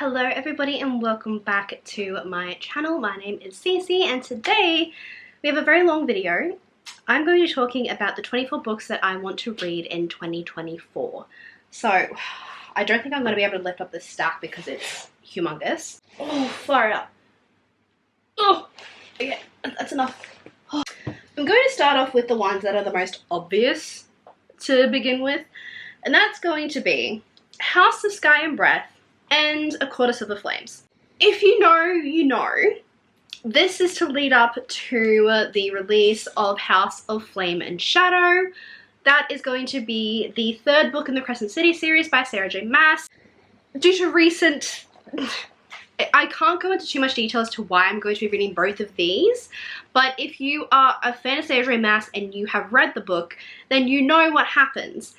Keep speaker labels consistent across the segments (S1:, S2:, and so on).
S1: Hello everybody and welcome back to my channel. My name is Cece and today we have a very long video. I'm going to be talking about the 24 books that I want to read in 2024. So I don't think I'm going to be able to lift up this stack because it's humongous. Oh, fire it up. Oh, okay, that's enough. Oh. I'm going to start off with the ones that are the most obvious to begin with, and that's going to be House of Sky and Breath and A Quarter Silver Flames. If you know, you know. This is to lead up to the release of House of Flame and Shadow. That is going to be the third book in the Crescent City series by Sarah J. Maas. Due to recent... I can't go into too much detail as to why I'm going to be reading both of these, but if you are a fan of Sarah J. Maas and you have read the book, then you know what happens.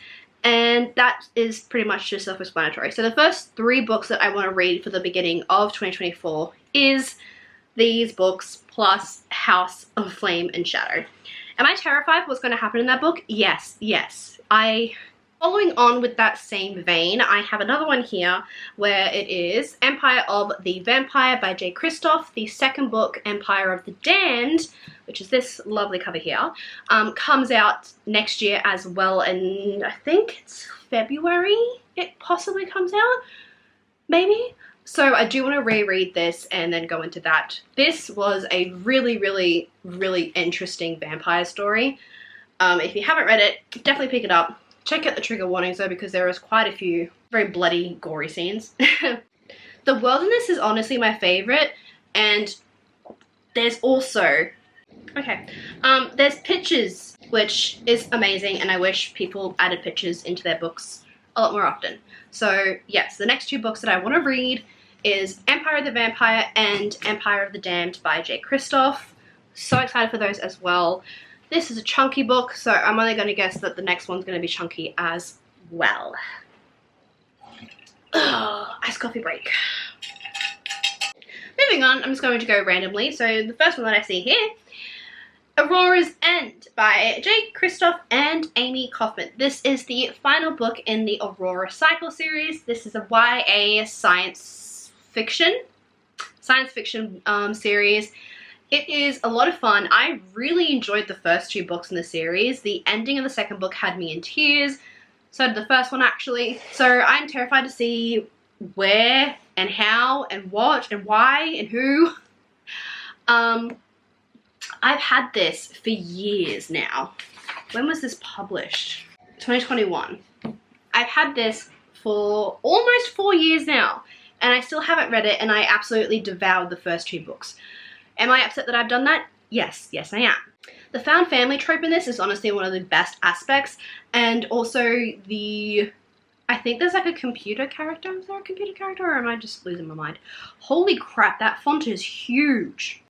S1: And that is pretty much just self-explanatory. So the first three books that I want to read for the beginning of 2024 is these books plus House of Flame and Shadow. Am I terrified of what's going to happen in that book? Yes, yes. Following on with that same vein, I have another one here where it is Empire of the Vampire by J. Kristoff. The second book, Empire of the Damned, which is this lovely cover here, comes out next year as well, and I think it's February it possibly comes out, maybe? So I do want to reread this and then go into that. This was a really, really, really interesting vampire story. If you haven't read it, definitely pick it up. Check out the trigger warnings though, because there is quite a few very bloody, gory scenes. The Wilderness is honestly my favorite, and there's also... Okay, there's pictures, which is amazing, and I wish people added pictures into their books a lot more often. So yes, the next two books that I want to read is Empire of the Vampire and Empire of the Damned by J. Kristoff. So excited for those as well. This is a chunky book, so I'm only going to guess that the next one's going to be chunky as well. Iced coffee break. Moving on, I'm just going to go randomly. So the first one that I see here, Aurora's End by J. Kristoff and Amy Kaufman. This is the final book in the Aurora Cycle series. This is a YA science fiction series. It is a lot of fun. I really enjoyed the first two books in the series. The ending of the second book had me in tears. So did the first one actually. So I'm terrified to see where and how and what and why and who. I've had this for years now. When was this published? 2021. I've had this for almost 4 years now, and I still haven't read it, and I absolutely devoured the first two books. Am I upset that I've done that? Yes, yes I am. The found family trope in this is honestly one of the best aspects, and also I think there's like a computer character. Is there a computer character, or am I just losing my mind? Holy crap, that font is huge.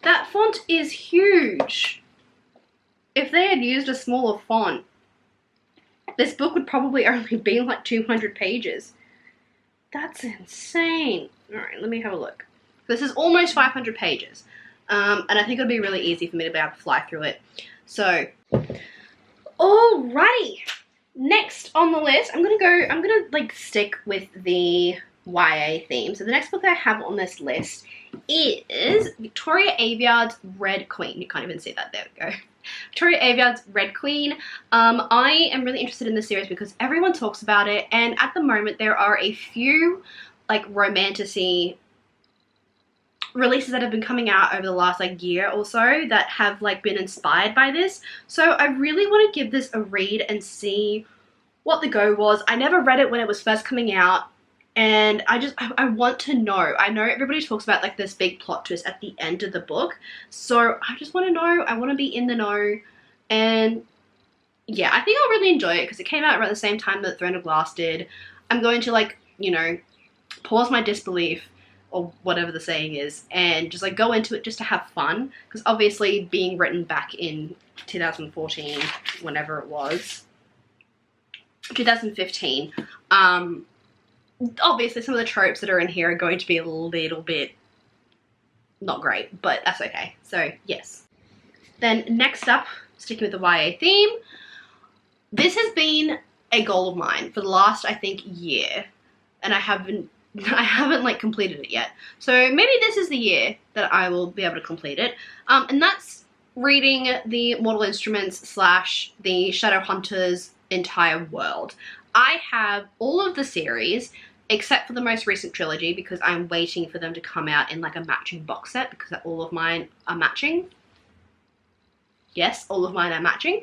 S1: That font is huge. If they had used a smaller font, this book would probably only be like 200 pages. That's insane. Alright, let me have a look. This is almost 500 pages. And I think it'll be really easy for me to be able to fly through it. So, alrighty. Next on the list, I'm gonna like stick with the YA theme. So the next book I have on this list is Victoria Aveyard's Red Queen. You can't even see that. There we go. Victoria Aveyard's Red Queen. I am really interested in this series because everyone talks about it, and at the moment there are a few like romantasy releases that have been coming out over the last like year or so that have like been inspired by this. So I really want to give this a read and see what the go was. I never read it when it was first coming out, and I want to know. I know everybody talks about like this big plot twist at the end of the book, so I just want to know. I want to be in the know, and yeah, I think I'll really enjoy it because it came out around the same time that Throne of Glass did. I'm going to like, you know, pause my disbelief or whatever the saying is, and just like go into it just to have fun, because obviously being written back in 2014, whenever it was, 2015, obviously some of the tropes that are in here are going to be a little bit not great, but that's okay. So yes. Then next up, sticking with the YA theme, this has been a goal of mine for the last, I think, year, and I have been I haven't like completed it yet. So maybe this is the year that I will be able to complete it. And that's reading the Mortal Instruments / the Shadowhunters entire world. I have all of the series except for the most recent trilogy because I'm waiting for them to come out in like a matching box set because all of mine are matching. Yes, all of mine are matching.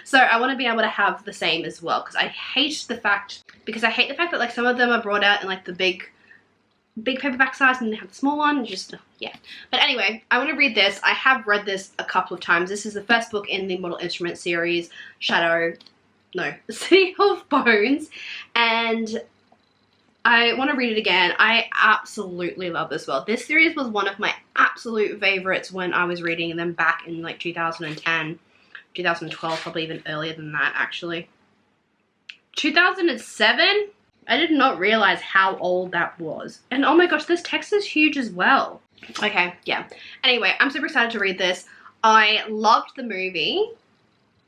S1: So I want to be able to have the same as well because I hate the fact that like some of them are brought out in like the big paperback size and they have the small one. Just yeah. But anyway, I want to read this. I have read this a couple of times. This is the first book in the Mortal Instruments series, The City of Bones, and I want to read it again. I absolutely love this world. This series was one of my absolute favorites when I was reading them back in like 2010, 2012, probably even earlier than that actually. 2007? I did not realize how old that was. And oh my gosh, this text is huge as well. Okay, yeah. Anyway, I'm super excited to read this. I loved the movie.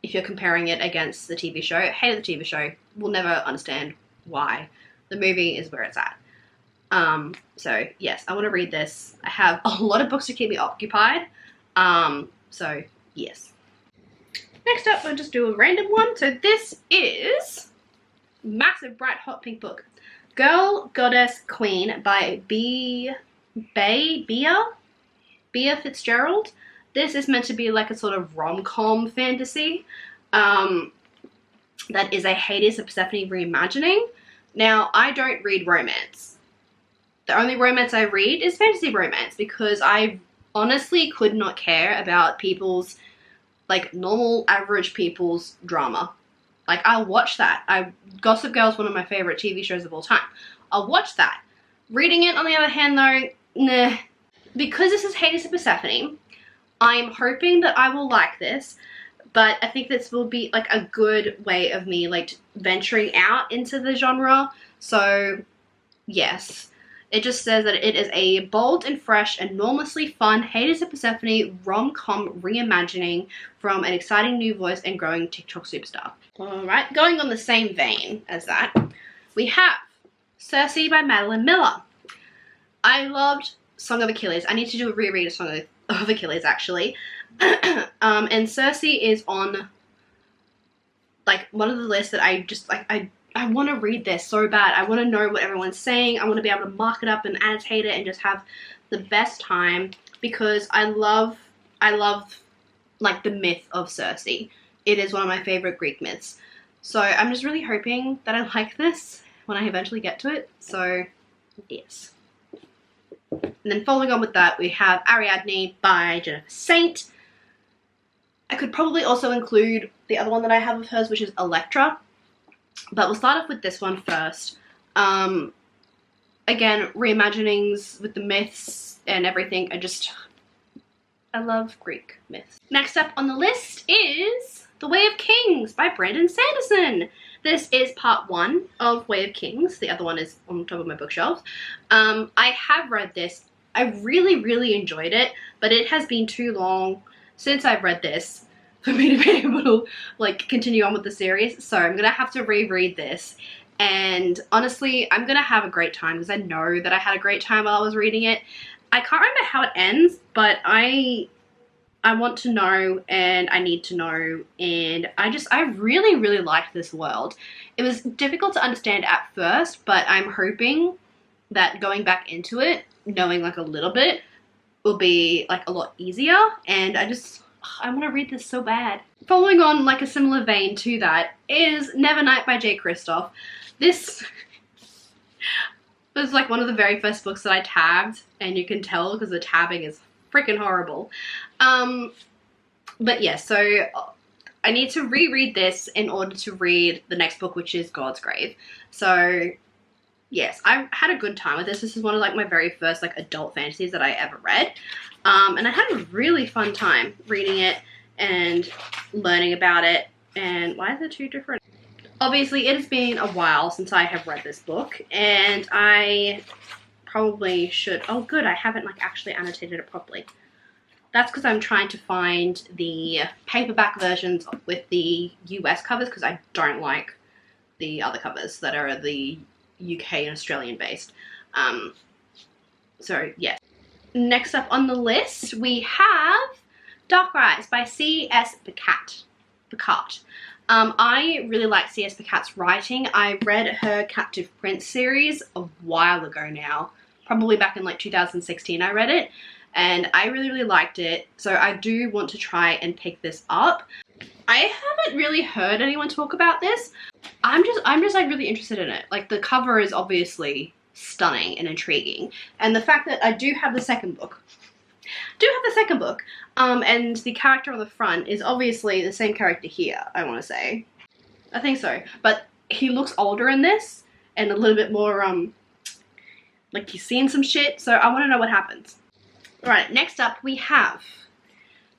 S1: If you're comparing it against the TV show, hated the TV show. We'll never understand why. The movie is where it's at. So yes, I want to read this. I have a lot of books to keep me occupied. So yes. Next up, we'll just do a random one. So this is massive bright hot pink book. Girl, Goddess, Queen by Bea Fitzgerald. This is meant to be like a sort of rom-com fantasy. That is a Hades of Persephone reimagining. Now, I don't read romance. The only romance I read is fantasy romance because I honestly could not care about people's, like, normal, average people's drama. Like, I'll watch that. Gossip Girl is one of my favorite TV shows of all time. I'll watch that. Reading it, on the other hand, though, nah. Because this is Hades of Persephone, I'm hoping that I will like this. But I think this will be like a good way of me like venturing out into the genre. So yes, it just says that it is a bold and fresh, enormously fun Hades of Persephone rom-com reimagining from an exciting new voice and growing TikTok superstar. Alright, going on the same vein as that, we have Circe by Madeline Miller. I loved Song of Achilles. I need to do a reread of Song of Achilles actually. And Circe is on like one of the lists that I just like I want to read this so bad. I want to know what everyone's saying. I want to be able to mark it up and annotate it and just have the best time because I love like the myth of Circe. It is one of my favorite Greek myths. So I'm just really hoping that I like this when I eventually get to it. So yes. And then following on with that, we have Ariadne by Jennifer Saint. I could probably also include the other one that I have of hers, which is Electra. But we'll start off with this one first. Again, reimaginings with the myths and everything. I love Greek myths. Next up on the list is The Way of Kings by Brandon Sanderson. This is part 1 of Way of Kings. The other one is on top of my bookshelf. I have read this. I really enjoyed it, but it has been too long since I've read this for me to be able to like continue on with the series. So I'm gonna have to reread this, and honestly I'm gonna have a great time because I know that I had a great time while I was reading it. I can't remember how it ends, but I want to know and I need to know, and I really like this world. It was difficult to understand at first, but I'm hoping that going back into it, knowing like a little bit, will be like a lot easier, and I want to read this so bad. Following on like a similar vein to that is Nevernight by J. Kristoff. This was like one of the very first books that I tabbed, and you can tell because the tabbing is freaking horrible. But yeah, so I need to reread this in order to read the next book, which is God's Grave. So yes, I had a good time with this. This is one of like my very first like adult fantasies that I ever read. And I had a really fun time reading it and learning about it. And why is it two different? Obviously, it has been a while since I have read this book, and I probably should. Oh good, I haven't like actually annotated it properly. That's because I'm trying to find the paperback versions with the US covers because I don't like the other covers that are the UK and Australian based. So yes. Next up on the list, we have Dark Rise by C.S. Picard. I really like C.S. Picard's writing. I read her Captive Prince series a while ago now. Probably back in like 2016 I read it. And I really liked it. So I do want to try and pick this up. I haven't really heard anyone talk about this. I'm just like really interested in it. Like the cover is obviously stunning and intriguing. And the fact that I do have the second book. And the character on the front is obviously the same character here, I want to say. I think so. But he looks older in this and a little bit more, like he's seen some shit. So I want to know what happens. Alright, next up we have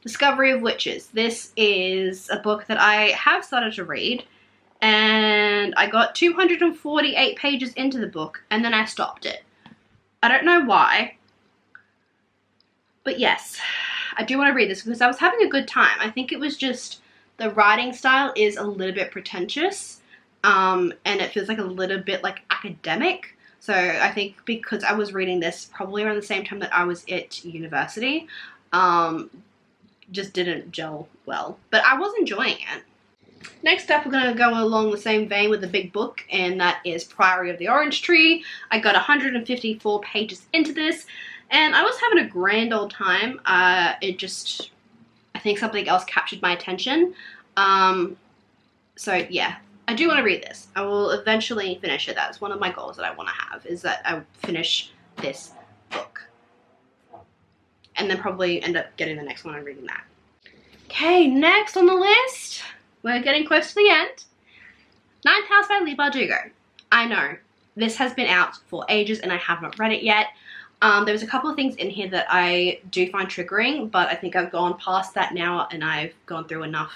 S1: Discovery of Witches. This is a book that I have started to read. And I got 248 pages into the book and then I stopped it. I don't know why. But yes, I do want to read this because I was having a good time. I think it was just the writing style is a little bit pretentious. And it feels like a little bit like academic. So I think because I was reading this probably around the same time that I was at university, just didn't gel well. But I was enjoying it. Next up, we're going to go along the same vein with the big book, and that is Priory of the Orange Tree. I got 154 pages into this, and I was having a grand old time. I think something else captured my attention. So yeah, I do want to read this. I will eventually finish it. That's one of my goals that I want to have, is that I finish this book. And then probably end up getting the next one and reading that. Okay, next on the list, we're getting close to the end. Ninth House by Leigh Bardugo. I know, this has been out for ages and I have not read it yet. There's a couple of things in here that I do find triggering, but I think I've gone past that now and I've gone through enough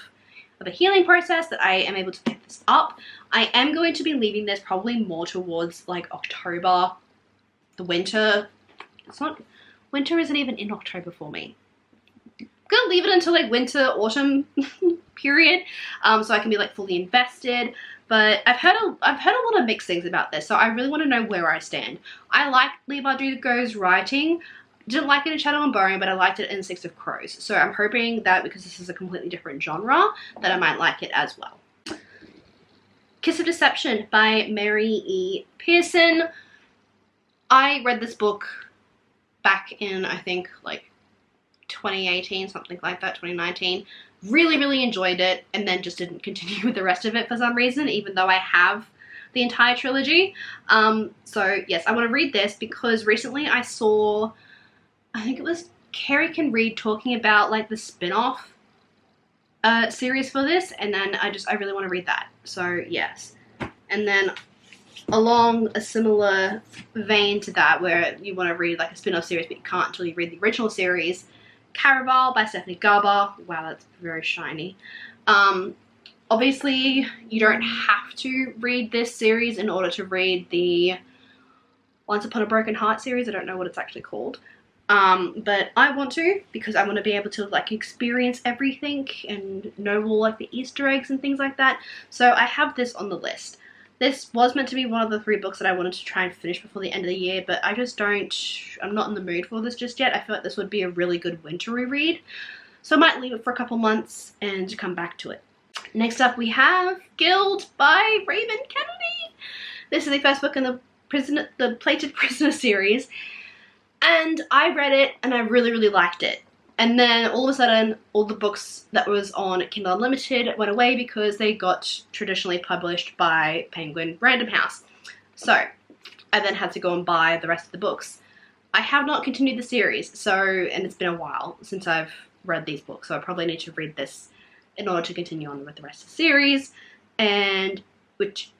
S1: of a healing process that I am able to pick this up. I am going to be leaving this probably more towards like October, the winter. Winter isn't even in October for me. I'm gonna leave it until like winter, autumn period, so I can be like fully invested. But I've heard a lot of mixed things about this, so I really want to know where I stand. I like Leigh Bardugo's writing. Didn't like it in Shadow and Bone, but I liked it in Six of Crows. So I'm hoping that because this is a completely different genre, that I might like it as well. Kiss of Deception by Mary E. Pearson. I read this book back in, I think, like 2018, something like that, 2019. Really enjoyed it, and then just didn't continue with the rest of it for some reason, even though I have the entire trilogy. So yes, I want to read this because recently I saw, I think it was Carrie Can Read talking about like the spin-off series for this, and then I really want to read that. So yes. And then along a similar vein to that, where you want to read like a spin-off series but you can't until you read the original series, Caraval by Stephanie Garber. Wow, that's very shiny. Obviously you don't have to read this series in order to read the Once Upon a Broken Heart series. I don't know what it's actually called. But I want to, because I want to be able to like experience everything and know all like the Easter eggs and things like that. So I have this on the list. This was meant to be one of the 3 books that I wanted to try and finish before the end of the year, but I'm not in the mood for this just yet. I feel like this would be a really good wintry read. So I might leave it for a couple months and come back to it. Next up we have Guild by Raven Kennedy. This is the first book in the Plated Prisoner series. And I read it and I really liked it. And then all of a sudden, all the books that was on Kindle Unlimited went away because they got traditionally published by Penguin Random House. So I then had to go and buy the rest of the books. I have not continued the series, and it's been a while since I've read these books, so I probably need to read this in order to continue on with the rest of the series, and which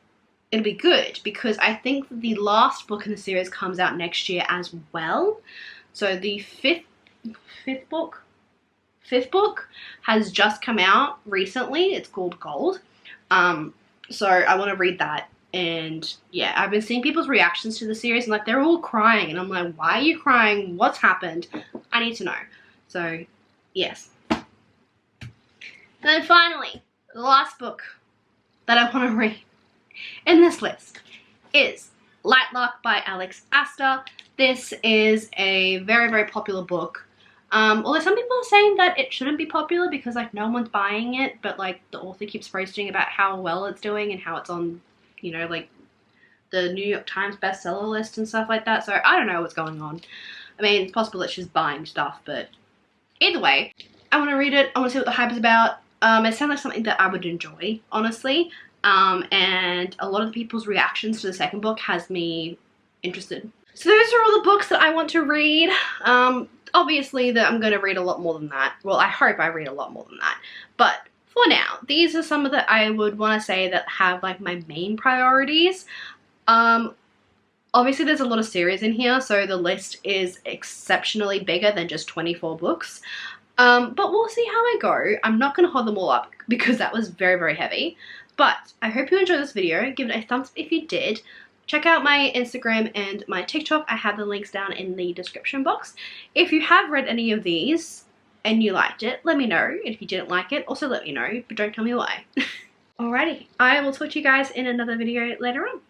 S1: it'll be good because I think the last book in the series comes out next year as well. So the fifth book has just come out recently. It's called Gold. So I want to read that. And yeah, I've been seeing people's reactions to the series and like they're all crying, and I'm like, why are you crying? What's happened? I need to know. So yes. And then finally, the last book that I want to read in this list is Light Luck by Alex Astor. This is a very, very popular book. Although some people are saying that it shouldn't be popular because like no one's buying it, but like the author keeps posting about how well it's doing and how it's on, you know, like the New York Times bestseller list and stuff like that. So I don't know what's going on. I mean, it's possible that she's buying stuff, but either way, I want to read it. I want to see what the hype is about. It sounds like something that I would enjoy, honestly. And a lot of the people's reactions to the second book has me interested. So those are all the books that I want to read. Obviously that I'm going to read a lot more than that. Well, I hope I read a lot more than that. But for now, these are some of the I would want to say that have like my main priorities. Obviously there's a lot of series in here, so the list is exceptionally bigger than just 24 books. But we'll see how I go. I'm not going to hold them all up because that was very, very heavy. But I hope you enjoyed this video. Give it a thumbs up if you did. Check out my Instagram and my TikTok. I have the links down in the description box. If you have read any of these and you liked it, let me know. And if you didn't like it, also let me know, but don't tell me why. Alrighty, I will talk to you guys in another video later on.